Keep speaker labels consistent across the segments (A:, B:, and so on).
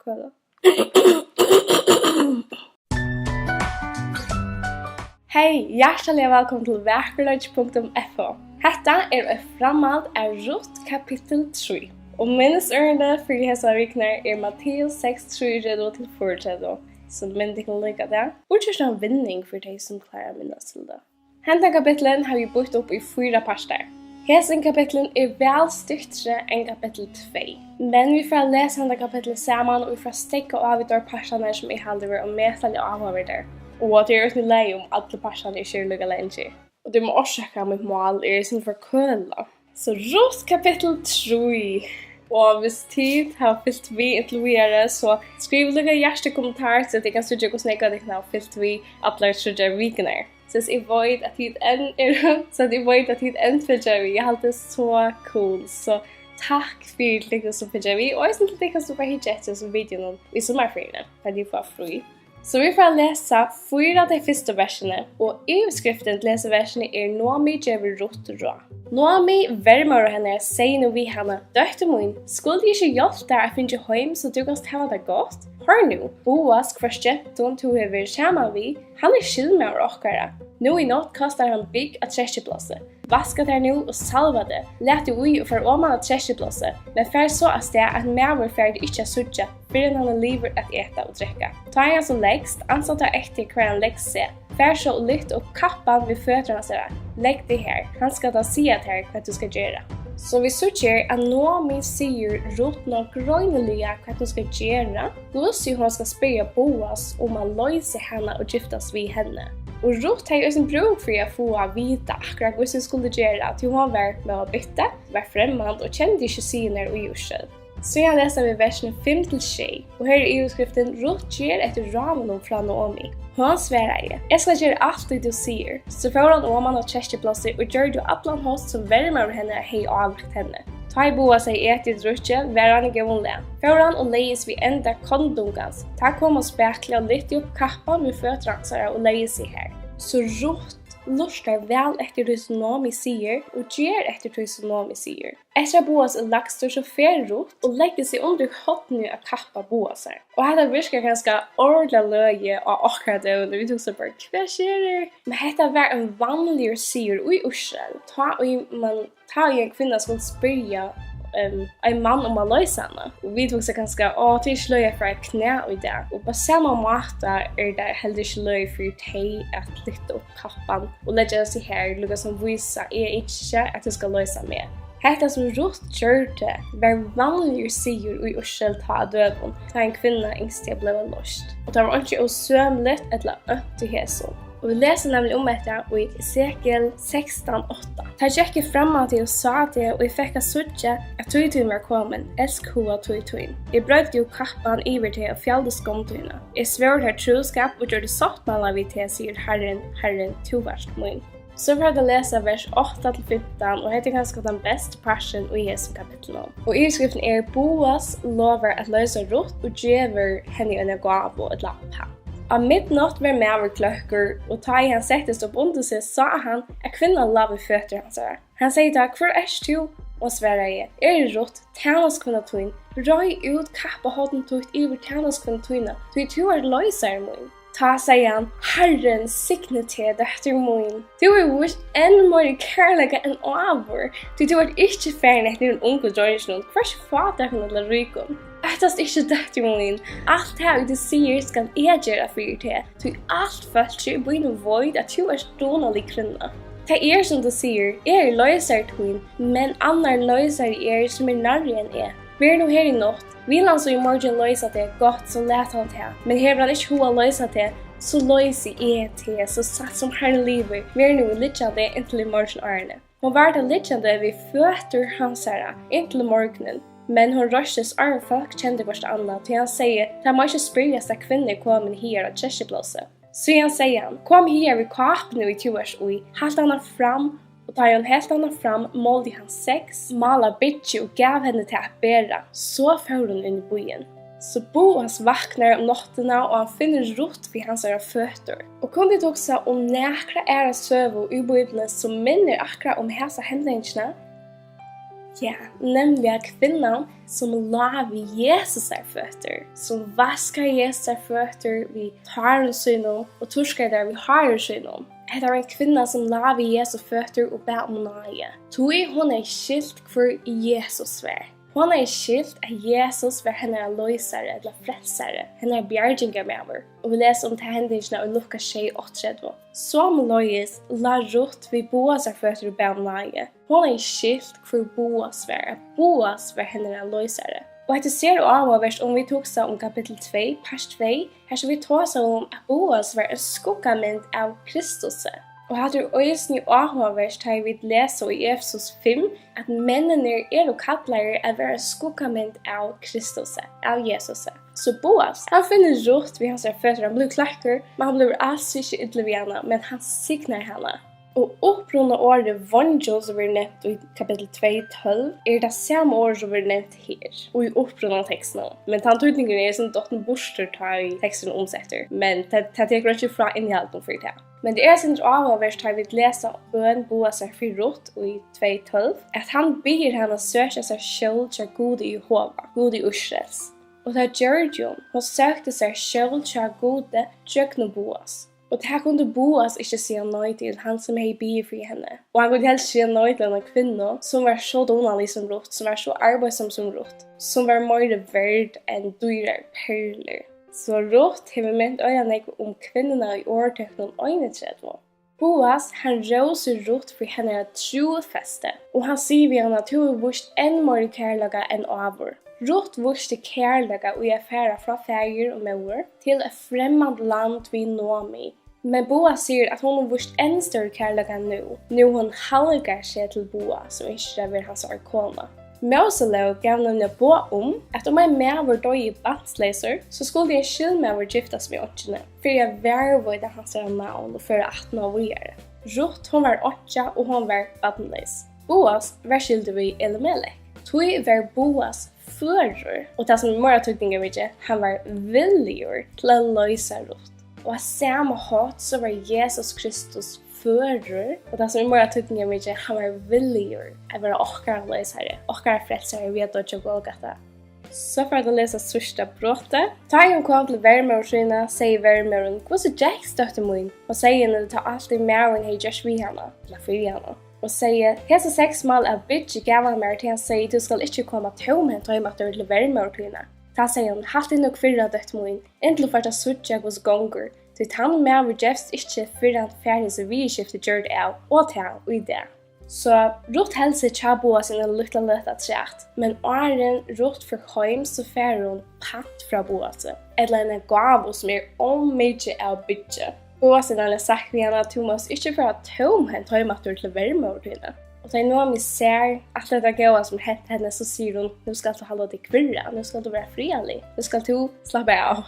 A: köla. Hej, hjertelig velkommen til Vakerlodge.fo. Hetta et framhald av Ruth kapittel 3. Og minnesørende for hese vikner Matteus 6:3-4, som minner ikke lykke det. Og ikke en vinning for de som klarer minnes til det. Henta kapitlen har vi bort opp i 4 parter. Hesen kapitlen vel styrtere enn kapittel 2. Men vi får lese henne kapitlet sammen, og vi får stikke av i de partene som halver og medtallig avhåver. Og det ikke lei om alle partene ikke lykke lenge. Og det må også sjekke mitt mål sin for køla. Så Ruth kapittel 3. Og hvis tid har fyllt vi inntil videre, så skriv lykke hjerte kommentar så at jeg kan studere hvordan jeg har fyllt vi alle 3 vikene. Så jeg vet at hit fylger vi. Jeg har det så cool. Så takk for det som fylger vi. Og jeg synes det kan stå på hit etter som videoen i sommerfriene, for de får fri. Så vi får lese 4 av de første versene, og i utskriften til leseversene Naomi gjør Ruth råd. Naomi vermer henne sier nå vi henne, «Døkter min, skulle de ikke hjelpe deg å finne hjem så du kan ha det godt? Hør nå, Boas kvarstjetten du har vært sammen vi, han skyld med okkara. Nå i natt kastar han bygg av tresjeplasset. Vaska der nå og salva det. Let det ui og for om av tresjeplasset, men fær så av sted at maver ferdig ikke er sutja, før han lever at ete og drekka. Ta han som legst, ansatt av etter hver han legst seg. Fær så og lytt og kappan ved føtterne seg. Legg det her, han skal da si at her hva du skal gjøre. Så vi sutjer at Naomi sier Ruth nok grønnelige hva du skal gjøre, plutselig hun skal spørre Boas om å løse henne og giftes ved henne. Og Ruth har også en bruk for å få vite akkurat hva hun skulle gjøre, til hun var med å bytte, var fremmand og kjente ikke syner og gjørsel. Så jeg leser vi versene 5-6, og her i utskriften Ruth gjør etter ramen fra Naomi. Hun svarer, jeg skal gjøre alt det du sier. Så får han om han av kjersteplasser og gjør du applan host som vermer henne og hei avlagt henne. Ta i boa seg etter drutje, vær han ikke vonlig. Får han og leies vi enda kondungans. Ta kom og spekle og lytte opp kappan med føtransere og leies i her. Så Ruth lustar vel etter det som Naomi sier, og gjør etter det som Naomi sier. Etter Boas lagstor så fer Ruth og legger seg under hodene av kappa Boas her. Og dette virker ganske ordentlig løye og akkurat det, og vi tok så bare, hva skjer det? Men dette var en vanlig sier og i Ursel. Ta i en kvinne som spyrja en mann om å løse henne. Og vi tok så ganske, det ikke løye fra et knæ i det. Og på samme måte det heller ikke løye for deg at lytte opp kappan og legge oss i her, lukket som viser ikke at du skal løse meg. Hetta som Ruth gjørte var vanlig sier i Ursel ta døden, da en kvinne yngste ble løst. Og det var ikke usømelig eller ønte hæsson. Og vi leser nemlig om dette i Esekiel 16:8. Ta gikk fremme til og sa det, og jeg fikk sutja at tøytøyen var kommet, elsk hova tøytøyen. Jeg brødde jo kappan iver til og fjallde skomtøyene. Jeg svør her troskap og gjør det sattmala vi til, sier Herren, toverst min. Så får jeg lese vers 8-15, og dette er ganske den beste parten i Jesu kapittel. Og i skriften Boas lover at løse Ruth og gjør henne en gav og et lapp. Av midnatt var med klokker, og ta i han settes opp under seg, sa han at kvinnen la ved føtter hans. Han sier da, hvor du? Og svarer jeg, Ruth, tjeneskvinna tøyn, røy ut kappa hodden tøyt iver tjeneskvinna tøyna, du løyser min. Ta sier han, Herren signe til dette min. Du vist enn mer kærlighet enn over, du ikke ferdig etter en unge drøysen, hva fader hun eller rykom? Ettast ikke dette min. Alt det du sier skal jeg gjøre for til. Du alt følger begynner void at du donalig kvinne. Det som du sier, løyser tøyn, men annar løyser som nærre enn jeg. Vi nå her i natt. Vil han så i morgen løyser det godt, så let han til. Men her vil han ikke hoa løyser til, så løyser jeg til, så satt som herre livet. Vi nå lyttjande inntil i morgen årene. Hun var det lyttjande vi føtter hans herre, inntil morgenen. Men hon røstes arv folk kjente hverst annet, til han sier, det må ikke spørres at kvinner kommer her av kjersteplåset. Så han sier han, kom her ved kapene i 2 års ui, halt han fram, og tar han helt han fram, målte han 6, malet bitch og gav henne til å bære, så får hun inn i byen. Så Boas vaknar om nattena, og han finner Ruth vid hans føtter. Og kom vi også om nekra søvo i Bibelen som minner akkurat om hese hendelsene. Ja, nämligen kvinnan som la vid Jesus fötter, som vaskar Jesus fötter vid taren synom och torskar där vid harer synom. Det är en kvinna som la vid Jesus fötter och bär om nage. Tui hon är skilt för Jesus var. Hon är skilt att Jesus var henne lösare eller frälsare, henne bjärgingamöver. Och vi läser om det händelserna i Lukas 6:38. Som löjes la Ruth vid Boas fötter och bär om nage. Hon är skilt för Boas var. Boas var henne lösare. Och det ser avhåverst om vi tog så om kapitel 2, vers 2. Här så vi tar så om att Boas var en skuggamynd av Kristus. Och hade ösni avhåverst har vi läsa i Efesos 5 att männen är och kallar att vara skuggamynd av Kristus, av Jesus. Så Boas, han finner Ruth vid hans fötter, han blir klacker, men han blir alls inte ytterligare vid henne, men han signar henne. Och upprunna ordet vangel som vi nämnt i kapitel 2:12 är det samma ord som vi nämnt här och i upprunna texten. Men tantutningen är som dottern borster tar i texten omsätter, men det teker inte fra innehållet för det. Men det är sin avhåverst har vi läsa bön Boas för Ruth och i 2:12 att han ber henne söka sig själv till Gud i Jehova, Gud i Israels. Och det gör hon sökte sig själv till Gud tjökna Boas. Och det här kunde Boas inte säga nej till han som hej ber för henne. Och han kunde helst säga nej till en kvinna som var så donalig som Ruth, som var så arbetsam som Ruth, som var mer värd än dyra perler. Så Ruth har ment ögonen om kvinnorna i årtöknen ögoneträdvå. Boas, han råser Ruth för henne att trofäste. Och han säger vid henne att hon har vurst än mer kärlaga än avur. Ruth vurste kärlaga och är färra från färger och mor till ett främmande land vid Nomi. Men Boas säger att hon har vurst än större kärlaga nu. Nu hon halgar sig till Boas och inte över hans arkona. Moselov gav nämligen på att om en mäver dog i batsläser så skulle en skilmäver giftas med åttjene för jag värvade hans namn och för 18 år vidare. Ruth hon var 8 och hon var badnläs. Boas var skilde vid Elimelech. Tui var Boas förr och det som är mer tydningar vid det, han var villigare till att lösa Ruth. Och av samma hat så var Jesus Kristus förr och det som är mer tydningar vid det, han var villigare att vara åkare lösare, åkare frälsare vid att dödja Golgata. Så för att läsa sista brottet. Ta en kom till värmeorskina, säger värmeorn, vad så Jack stötte mun? Och säger när det tar alltid mer än hej just vid henne, eller för henne. Og sier, hese 6 mål av bygge gav mer til han sier, du skal ikke komme tomhent og at du vil være med ordene. Da sier han, hatt inn og fyrre døtt min, inntil for at suttje hos gonger, til han med vil gjevst ikke fyrre han ferdig så vi skiftet gjør det av, og til han og i det. Så Ruth helse tjaboa sine lytte løtta træt, men åren Ruth for heim så færre hun patt fra boase, eller en gav som mye av bygge. Boas har sagt vi henne at hun måtte ikke få tomhent høymatter til värmeordene. Og da Nomi ser at dette gåa som hette henne, så sier hun, nu skal du holde deg kvirra, nu skal du være frialig, nu skal du slappe av.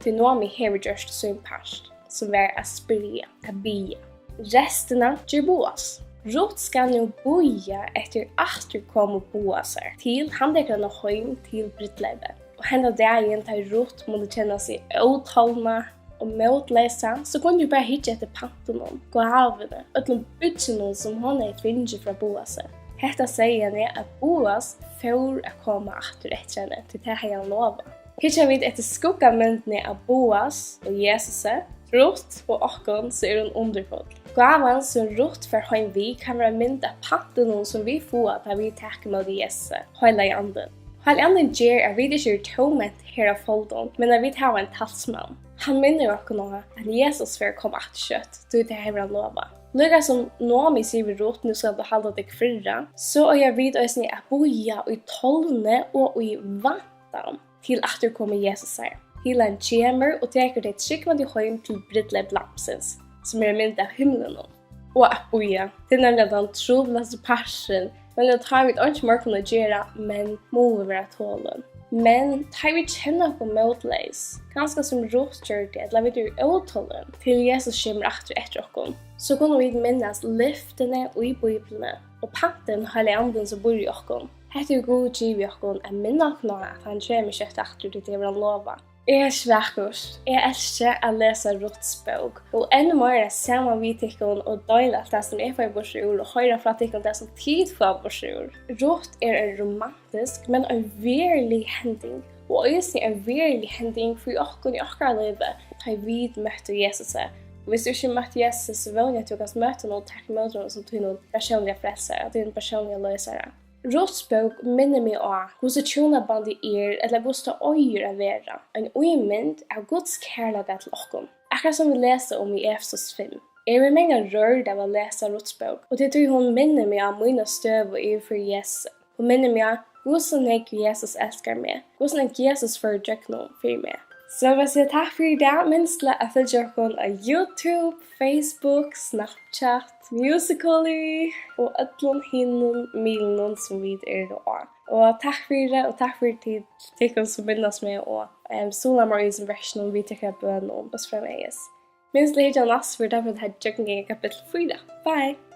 A: Til Nomi hever gjørst sin past, som var å spyrja, å bia. Resterna gjør Boas. Ruth skal nu boja etter at du kommer Boas her, til han dekker noe høym til Brittleibe. Og henne dagen tar Ruth måtte kjenne seg åttalna, og motläsa så kunde ju bara hitta efter pantonen, gåvorna, utan bytsen som hon är tvinge från Boas. Detta säger henne att Boas får att komma åter efter henne till det här han lovar. Hittar vi efter skuggamyndene av Boas och Jesus, Ruth och Akon så är hon underfull. Gåvan som Ruth för hem vi kan vara mynd av pantonen som vi får att vi tackar med Jesus, hela i anden. Hela anden ger att vi inte är tomt här av folden, men att vi tar en talsman. Han minner oss nå at Jesus får komme att kjøtt, du det hever han lova. Lika som Nomi sier vi Ruth, nu skal du holde deg fyrra, så er jeg vid oss at boja i tolvne og i vantan til at du kommer Jesus her. Hela en kjemer og teker det tryggvandig høym til Brittleib Lampsens, som er mynd av himmelen. Og at boja, det er nemlig den trovlaste parsen, men det tar vi ikke mer kunne gjøre, men må vi være tålen. Men tar vi känna på motleis, ganska som Ruth gjør det, eller vi er åtålen til Jesus kommer efter okkom, så kunne vi minnas lyftene og i Bibelene, og panten hele anden som bor i okkom. Hette er god giv i okkom, minna okkom at han kommer kjøtt efter det han lover. Svackust. Jag älskar att läsa Ruths bok. Och ännu mer samma vi tycker och dela allt det som är för borsur och höra från tycker det som tid för borsur. Ruth är en romantisk men en verklig händing. Och just en verklig händing för oss i våra liv. Har vi mött Jesus. Och hvis du inte mött Jesus så vill jag att du kan möta någon tack emot honom som till någon personliga frälsare, att din personliga lösare. Ruths bok minner mig om hur tjonabandi eller hur øyer å være. En øymynd av Guds kærlighet til oss. Akkurat som vi leser om i Efesos 5. Jeg vil mange rørt av å lese Ruths bok, og det tror hun minner meg om mine støv og for Jesus. Hun minner meg om hvordan Jesus elsker meg, hvordan Jesus får noe for meg. Så jeg vil si takk for i dag. Minst til å følge dere på YouTube, Facebook, Snapchat, Musical.ly og alle hinne milene som vi da. Og takk for det, og takk for tid til dere som minnes med og sola mer i sin versjon vi tykker på noen oss fremveges. Minst til å ha næst for det for at jeg har kapittel 4. Bye!